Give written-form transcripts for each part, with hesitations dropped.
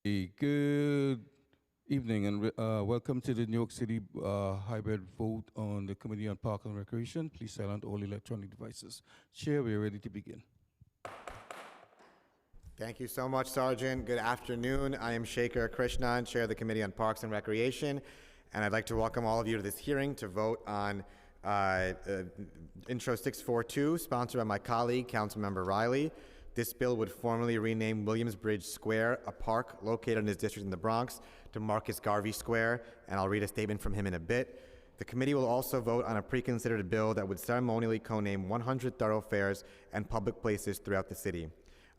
Good evening and welcome to the New York City hybrid vote on the Committee on Park and Recreation. Please silence all electronic devices. Chair, we are ready to begin. Thank you so much, Sergeant. Good afternoon. I am Shekhar Krishnan, Chair of the Committee on Parks and Recreation, and I'd like to welcome all of you to this hearing to vote on Intro 642, sponsored by my colleague, Councilmember Riley. This bill would formally rename Williamsbridge Square, a park located in his district in the Bronx, to Marcus Garvey Square, and I'll read a statement from him in a bit. The committee will also vote on a pre-considered bill that would ceremonially co-name 100 thoroughfares and public places throughout the city.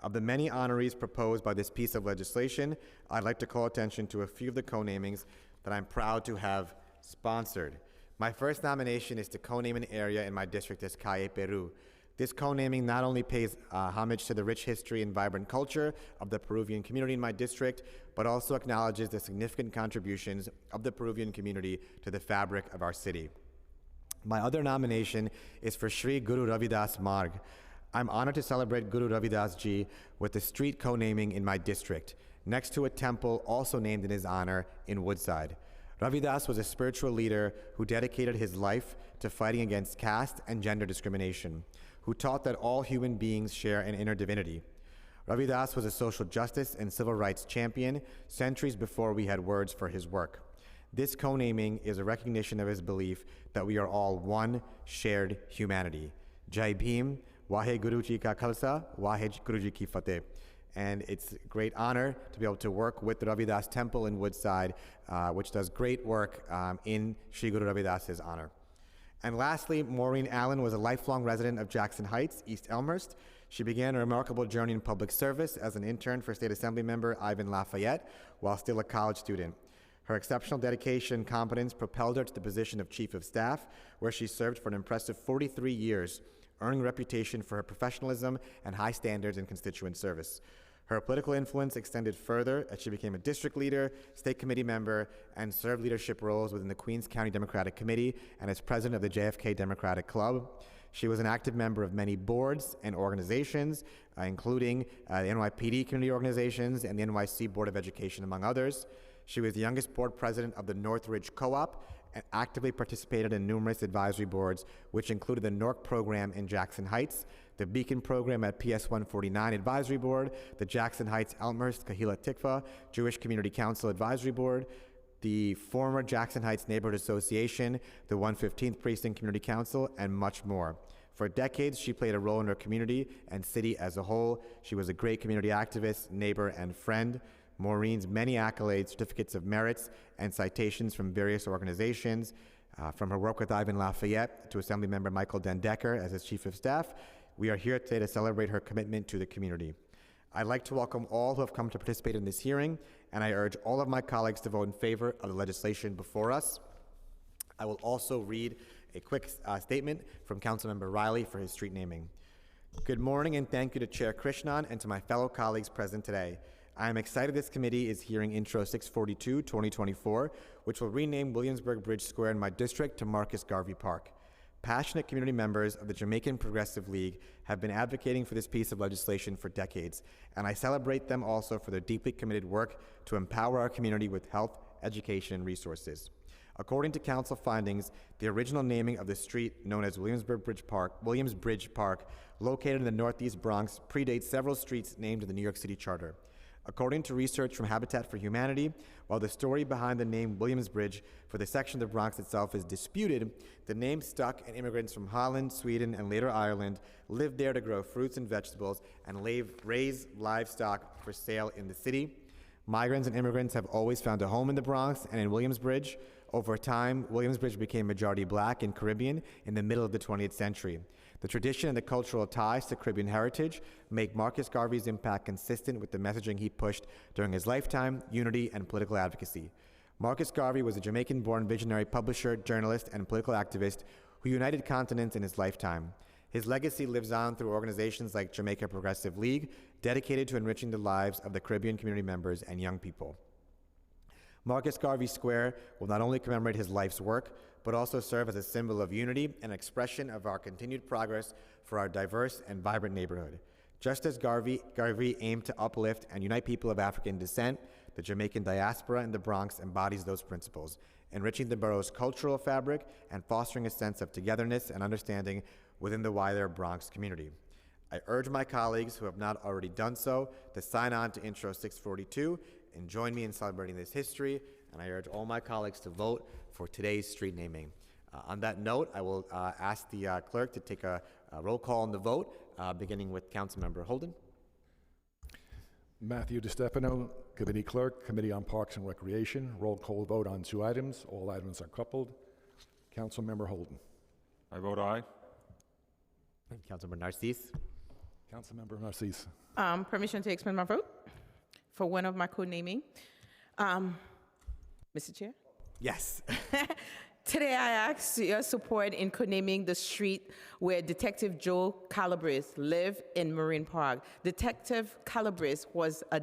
Of the many honorees proposed by this piece of legislation, I'd like to call attention to a few of the co-namings that I'm proud to have sponsored. My first nomination is to co-name an area in my district as Calle Peru. This co-naming not only pays homage to the rich history and vibrant culture of the Peruvian community in my district, but also acknowledges the significant contributions of the Peruvian community to the fabric of our city. My other nomination is for Sri Guru Ravidas Marg. I'm honored to celebrate Guru Ravidas Ji with the street co-naming in my district, next to a temple also named in his honor in Woodside. Ravidas was a spiritual leader who dedicated his life to fighting against caste and gender discrimination, who taught that all human beings share an inner divinity. Ravidas was a social justice and civil rights champion centuries before we had words for his work. This co-naming is a recognition of his belief that we are all one shared humanity. Jai Bhim, Wahe Guru Ji Ka Khalsa, Wahe Guru Ji Ki Fateh. And it's a great honor to be able to work with the Ravidas Temple in Woodside, which does great work in Sri Guru Ravidas's honor. And lastly, Maureen Allen was a lifelong resident of Jackson Heights, East Elmhurst. She began a remarkable journey in public service as an intern for State Assembly member Ivan Lafayette while still a college student. Her exceptional dedication and competence propelled her to the position of Chief of Staff, where she served for an impressive 43 years, earning a reputation for her professionalism and high standards in constituent service. Her political influence extended further as she became a district leader, state committee member, and served leadership roles within the Queens County Democratic Committee and as president of the JFK Democratic Club. She was an active member of many boards and organizations, including the NYPD community organizations and the NYC Board of Education, among others. She was the youngest board president of the Northridge Co-op and actively participated in numerous advisory boards, which included the NORC program in Jackson Heights, the Beacon program at PS 149 Advisory Board, the Jackson Heights Elmhurst Kahila Tikva Jewish Community Council Advisory Board, the former Jackson Heights Neighborhood Association, the 115th Precinct Community Council, and much more. For decades, she played a role in her community and city as a whole. She was a great community activist, neighbor, and friend. Maureen's many accolades, certificates of merits, and citations from various organizations, from her work with Ivan Lafayette to Assemblymember Michael Dendecker as his Chief of Staff. We are here today to celebrate her commitment to the community. I'd like to welcome all who have come to participate in this hearing, and I urge all of my colleagues to vote in favor of the legislation before us. I will also read a quick statement from Councilmember Riley for his street naming. Good morning, and thank you to Chair Krishnan and to my fellow colleagues present today. I am excited this committee is hearing Intro 642, 2024, which will rename Williamsburg Bridge Square in my district to Marcus Garvey Park. Passionate community members of the Jamaican Progressive League have been advocating for this piece of legislation for decades, and I celebrate them also for their deeply committed work to empower our community with health, education, and resources. According to council findings, the original naming of the street known as Williamsbridge Park, located in the Northeast Bronx, predates several streets named in the New York City Charter. According to research from Habitat for Humanity, while the story behind the name Williamsbridge for the section of the Bronx itself is disputed, the name stuck, and immigrants from Holland, Sweden, and later Ireland lived there to grow fruits and vegetables and raise livestock for sale in the city. Migrants and immigrants have always found a home in the Bronx and in Williamsbridge. Over time, Williamsbridge became majority black and Caribbean in the middle of the 20th century. The tradition and the cultural ties to Caribbean heritage make Marcus Garvey's impact consistent with the messaging he pushed during his lifetime, unity, and political advocacy. Marcus Garvey was a Jamaican-born visionary publisher, journalist, and political activist who united continents in his lifetime. His legacy lives on through organizations like Jamaica Progressive League, dedicated to enriching the lives of the Caribbean community members and young people. Marcus Garvey Square will not only commemorate his life's work, but also serve as a symbol of unity and expression of our continued progress for our diverse and vibrant neighborhood. Just as Garvey aimed to uplift and unite people of African descent, the Jamaican diaspora in the Bronx embodies those principles, enriching the borough's cultural fabric and fostering a sense of togetherness and understanding within the wider Bronx community. I urge my colleagues who have not already done so to sign on to Intro 642 and join me in celebrating this history, and I urge all my colleagues to vote for today's street naming. On that note, I will ask the clerk to take a roll call on the vote, beginning with Councilmember Holden. Matthew DiStefano, Committee Clerk, Committee on Parks and Recreation. Roll call vote on 2 items. All items are coupled. Councilmember Holden. I vote aye. And Councilmember Narcisse. Councilmember Narcisse. Permission to explain my vote for one of my co-naming. Mr. Chair? Yes. Today I ask your support in co-naming the street where Detective Joe Calabrese lived in Marine Park. Detective Calabrese was a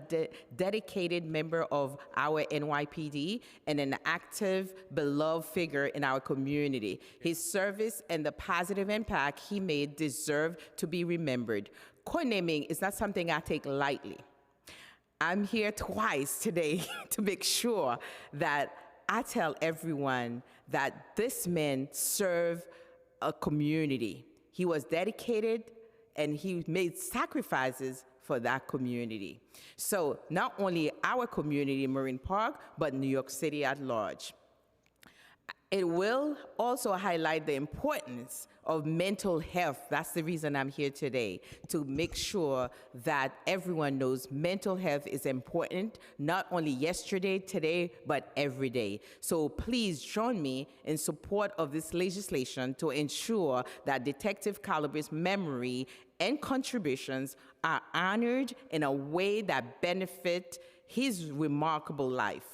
dedicated member of our NYPD and an active, beloved figure in our community. His service and the positive impact he made deserve to be remembered. Co-naming is not something I take lightly. I'm here twice today to make sure that I tell everyone that this man served a community. He was dedicated and he made sacrifices for that community. So not only our community in Marine Park, but New York City at large. It will also highlight the importance of mental health. That's the reason I'm here today, to make sure that everyone knows mental health is important, not only yesterday, today, but every day. So please join me in support of this legislation to ensure that Detective Calabrese's memory and contributions are honored in a way that benefit his remarkable life.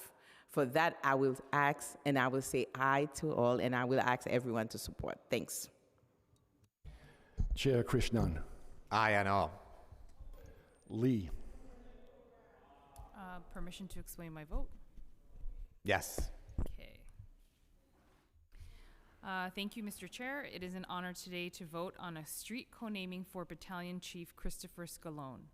For that, I will ask, and I will say aye to all, and I will ask everyone to support. Thanks. Chair Krishnan. Aye on all. Lee. Permission to explain my vote? Yes. Okay. Thank you, Mr. Chair. It is an honor today to vote on a street co-naming for Battalion Chief Christopher Scalone.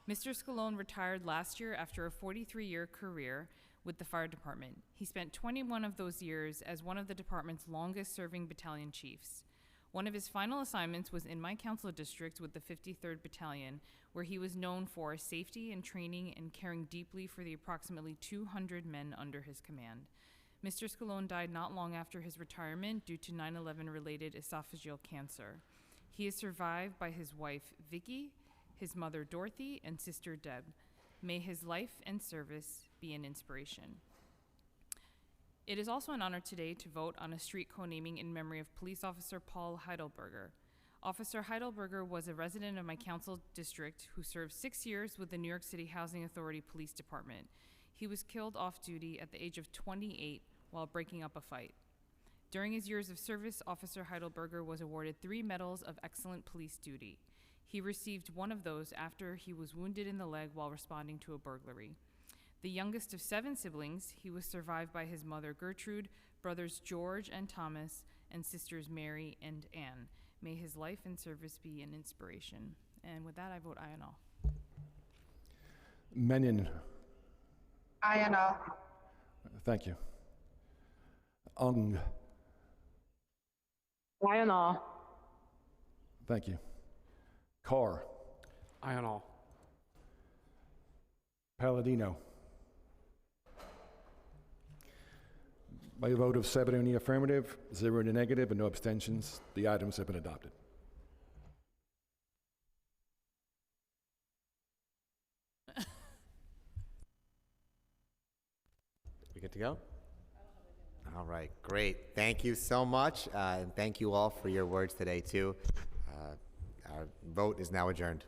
Mr. Scalone retired last year after a 43-year career with the fire department. He spent 21 of those years as one of the department's longest-serving battalion chiefs. One of his final assignments was in my council district with the 53rd Battalion, where he was known for safety and training and caring deeply for the approximately 200 men under his command. Mr. Scalone died not long after his retirement due to 9/11 related esophageal cancer. He is survived by his wife, Vicky, his mother, Dorothy, and sister, Deb. May his life and service be an inspiration. It is also an honor today to vote on a street co-naming in memory of Police Officer Paul Heidelberger. Officer Heidelberger was a resident of my council district who served 6 years with the New York City Housing Authority Police Department. He was killed off duty at the age of 28 while breaking up a fight. During his years of service, Officer Heidelberger was awarded 3 medals of excellent police duty. He received one of those after he was wounded in the leg while responding to a burglary. The youngest of 7 siblings, he was survived by his mother Gertrude, brothers George and Thomas, and sisters Mary and Anne. May his life and service be an inspiration. And with that, I vote aye on all. Menon. Aye on all. Thank you. Ung. Aye on all. Thank you. Carr. Aye on all. Palladino. By a vote of 7 in the affirmative, 0 in the negative, and no abstentions, the items have been adopted. We good to go? All right, great. Thank you so much, and thank you all for your words today, too. Our vote is now adjourned.